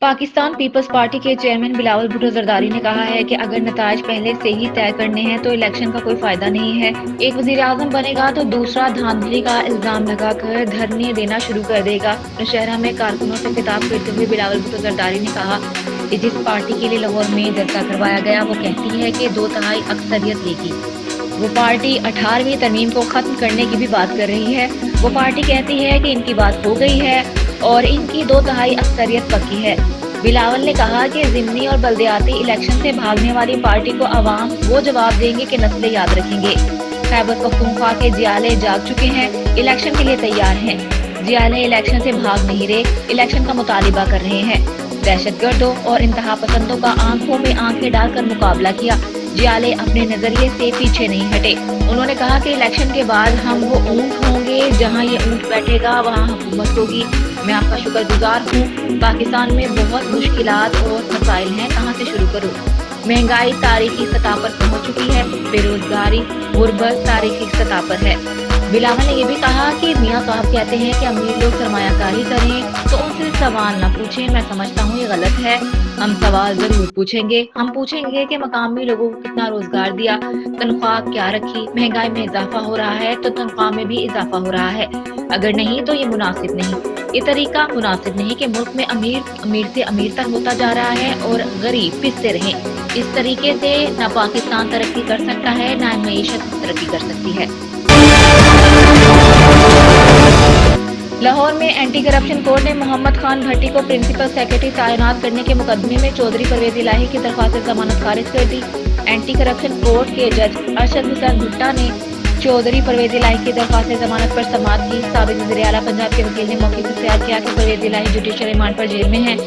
Pakistan Peoples party کے chairman Bilawal Bhutto Zardari نے کہا ہے کہ اگر نتائج پہلے سے ہی طے کرنے ہیں تو الیکشن کا کوئی فائدہ نہیں ہے۔ ایک وزیر اعظم بنے گا تو دوسرا دھاندلی کا الزام لگا کر دھرنے دینا شروع کر دے گا۔ نوشہرہ میں کارکنوں سے خطاب کرتے ہوئے بلاول بھٹو زرداری نے کہا کہ جس پارٹی کے لیے لاہور میں جلسہ کروایا گیا وہ کہتی ہے کہ 2/3 اکثریت لے گی۔ وہ پارٹی 18ویں ترمیم کو ختم کرنے کی بھی بات کر رہی ہے۔ وہ پارٹی کہتی ہے کہ ان کی بات ہو گئی ہے اور ان کی 2/3 اکثریت پکی ہے۔ بلاول نے کہا کہ ضمنی اور بلدیاتی الیکشن سے بھاگنے والی پارٹی کو عوام وہ جواب دیں گے کہ نسلیں یاد رکھیں گے۔ خیبر پختونخوا کے جیالے جاگ چکے ہیں، الیکشن کے لیے تیار ہیں۔ جیالے الیکشن سے بھاگ نہیں رہے، الیکشن کا مطالبہ کر رہے ہیں۔ دہشت گردوں اور انتہا پسندوں کا آنکھوں میں آنکھیں ڈال کر مقابلہ کیا۔ جیالے اپنے نظریے سے پیچھے نہیں ہٹے۔ انہوں نے کہا کہ الیکشن کے بعد ہم وہ اونٹ ہوں گے، جہاں یہ اونٹ بیٹھے گا وہاں حکومت ہوگی۔ میں آپ کا شکر گزار ہوں۔ پاکستان میں بہت مشکلات اور مسائل ہیں، کہاں سے شروع کروں؟ مہنگائی تاریخی سطح پر پہنچ چکی ہے، بے روزگاری، غربت تاریخی سطح پر ہے۔ بلاول نے یہ بھی کہا کہ میاں صاحب کہتے ہیں کہ امیر لوگ سرمایہ کاری کریں تو ان سے سوال نہ پوچھیں۔ میں سمجھتا ہوں یہ غلط ہے۔ ہم سوال ضرور پوچھیں گے۔ ہم پوچھیں گے کہ مقامی لوگوں کو کتنا روزگار دیا، تنخواہ کیا رکھی، مہنگائی میں اضافہ ہو رہا ہے تو تنخواہ میں بھی اضافہ ہو رہا ہے۔ اگر نہیں تو یہ مناسب نہیں۔ یہ طریقہ مناسب نہیں کہ ملک میں امیر سے امیر تر ہوتا جا رہا ہے اور غریب پستے رہیں۔ اس طریقے سے نہ پاکستان ترقی کر سکتا ہے نہ معیشت ترقی کر سکتی ہے۔ لاہور میں اینٹی کرپشن کورٹ نے محمد خان بھٹی کو پرنسپل سیکرٹری تعینات کرنے کے مقدمے میں چودھری پرویز الہی کی درخواست ضمانت خارج کر دی۔ اینٹی کرپشن کورٹ کے جج ارشد حسین بھٹا نے چودھری پرویز الہی کی درخواست ضمانت پر سماعت کی۔ سابق وزیر اعلیٰ پنجاب کے وکیل نے موقف اختیار کیا کہ پرویز الہی جوڈیشل ریمانڈ پر جیل میں ہیں،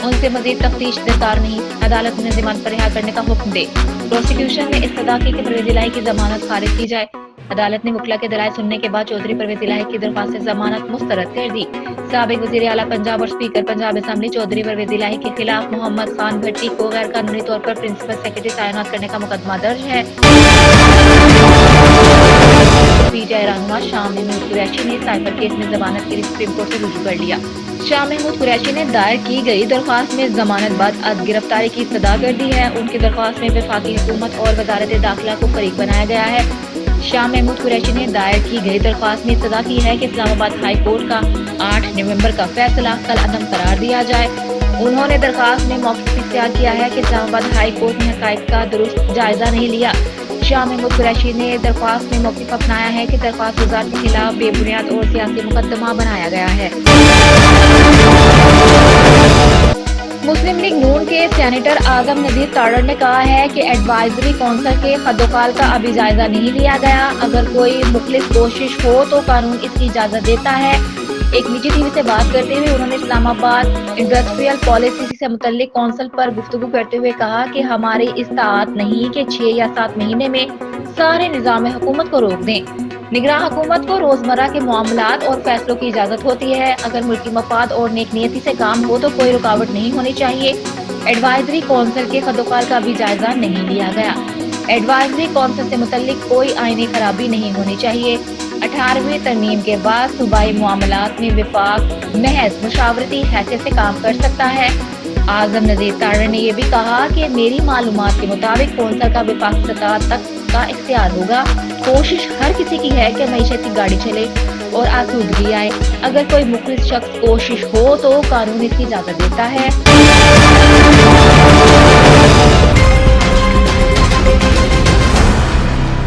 ان سے مزید تفتیش درکار نہیں، عدالت انہیں ضمانت پر رہا کرنے کا حکم دے۔ پروسیکیوشن نے استدعا کی کہ پرویز الہی کی ضمانت خارج کی جائے۔ عدالت نے وکلا کے دلائل سننے کے بعد چودھری پرویز الہی کی درخواست ضمانت مسترد کر دی۔ سابق وزیر اعلیٰ پنجاب اور اسپیکر پنجاب اسمبلی چودھری پرویز الہی کے خلاف محمد خان بھٹی کو غیر قانونی طور پر پرنسپل سیکرٹری تعینات کرنے کا مقدمہ درج ہے۔ پی ٹی آئی رہنما شاہ محمود قریشی نے سائبر کیس میں ضمانت کے لیے سپریم کورٹ سے رجوع کر لیا۔ شاہ محمود قریشی نے دائر کی گئی درخواست میں ضمانت بعد گرفتاری کی ابتدا کر دی ہے۔ ان کی درخواست میں وفاقی حکومت اور وزارت داخلہ کو فریق بنایا گیا ہے۔ شاہ محمود قریشی نے دائر کی گئی درخواست میں استدعا کی ہے کہ اسلام آباد ہائی کورٹ کا 8 نومبر کا فیصلہ کل عدم قرار دیا جائے۔ انہوں نے درخواست میں موقف اختیار کیا ہے کہ اسلام آباد ہائی کورٹ نے حقائق کا درست جائزہ نہیں لیا۔ شاہ محمود قریشی نے درخواست میں موقف اپنایا ہے کہ درخواست گزار کے خلاف بے بنیاد اور سیاسی مقدمہ بنایا گیا ہے۔ مسلم لیگ نون کے سینیٹر اعظم نذیر تاڑڑ نے کہا ہے کہ ایڈوائزری کونسل کے خدوخال کا ابھی جائزہ نہیں لیا گیا۔ اگر کوئی مخلص کوشش ہو تو قانون اس کی اجازت دیتا ہے۔ ایک نجی ٹی وی سے بات کرتے ہوئے انہوں نے اسلام آباد انڈسٹریل پالیسی سے متعلق کونسل پر گفتگو کرتے ہوئے کہا کہ ہماری استطاعت نہیں کہ 6 یا 7 مہینے میں سارے نظام حکومت کو روک دیں۔ نگراں حکومت کو روزمرہ کے معاملات اور فیصلوں کی اجازت ہوتی ہے۔ اگر ملکی مفاد اور نیک نیتی سے کام ہو تو کوئی رکاوٹ نہیں ہونی چاہیے۔ ایڈوائزری کونسل کے خدوخال کا بھی جائزہ نہیں لیا گیا۔ ایڈوائزری کونسل سے متعلق کوئی آئینی خرابی نہیں ہونی چاہیے۔ 18ویں ترمیم کے بعد صوبائی معاملات میں وفاق محض مشاورتی حیثیت سے کام کر سکتا ہے۔ اعظم نذیر تاڑڑ نے یہ بھی کہا کہ میری معلومات کے مطابق کونسل کا وفاقی سطح تک کا اختیار ہوگا۔ کوشش ہر کسی کی ہے کہ معیشت کی گاڑی چلے اور آسودگی آئے۔ اگر کوئی مخلص شخص کوشش ہو تو قانون اس کی اجازت دیتا ہے۔